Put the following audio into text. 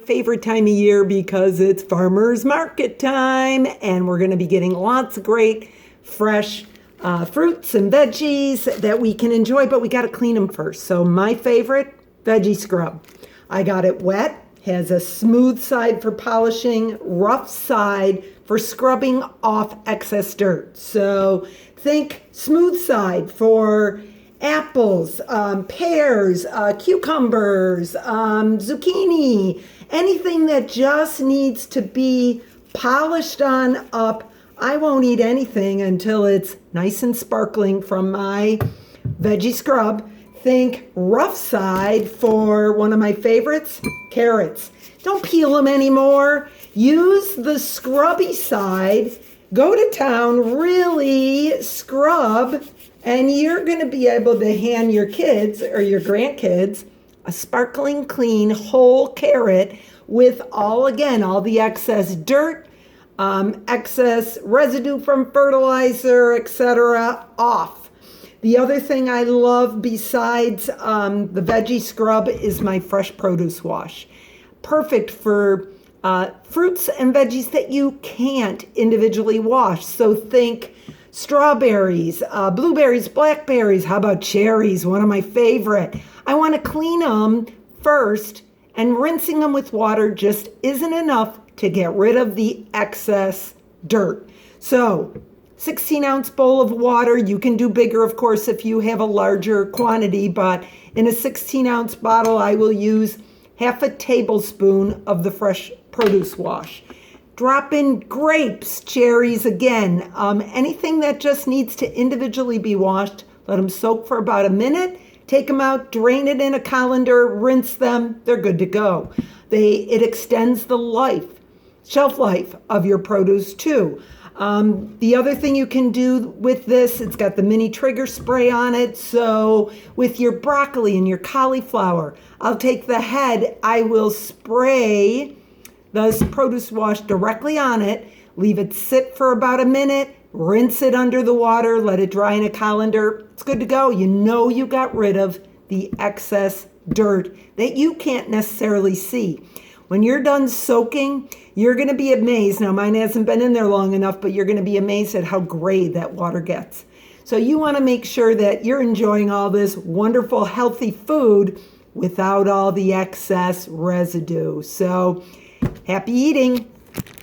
Favorite time of year because it's farmers market time and we're going to be getting lots of great fresh fruits and veggies that we can enjoy, but we got to clean them first. So my favorite, veggie scrub. I got it wet, has a smooth side for polishing, rough side for scrubbing off excess dirt. So think smooth side for apples, pears, cucumbers, zucchini, anything that just needs to be polished on up. I won't eat anything until it's nice and sparkling from my veggie scrub. Think rough side for one of my favorites, carrots. Don't peel them anymore. Use the scrubby side. Go to town, really scrub, and you're going to be able to hand your kids or your grandkids a sparkling clean whole carrot with all the excess dirt, excess residue from fertilizer, etc. off. The other thing I love besides the veggie scrub is my fresh produce wash. Perfect for fruits and veggies that you can't individually wash. So think strawberries, blueberries, blackberries. How about cherries? One of my favorite. I want to clean them first, and rinsing them with water just isn't enough to get rid of the excess dirt. So 16-ounce bowl of water. You can do bigger, of course, if you have a larger quantity, but in a 16-ounce bottle, I will use half a tablespoon of the fresh produce wash. Drop in grapes, cherries again, anything that just needs to individually be washed. Let them soak for about a minute. Take them out, drain it in a colander, rinse them. They're good to go. It extends the shelf life of your produce too. The other thing you can do with this, it's got the mini trigger spray on it. So with your broccoli and your cauliflower, I'll take the head, I will spray the produce wash directly on it, leave it sit for about a minute, rinse it under the water, let it dry in a colander. It's good to go. You know you got rid of the excess dirt that you can't necessarily see. When you're done soaking, you're going to be amazed. Now, mine hasn't been in there long enough, but you're going to be amazed at how gray that water gets. So you want to make sure that you're enjoying all this wonderful, healthy food without all the excess residue. So happy eating.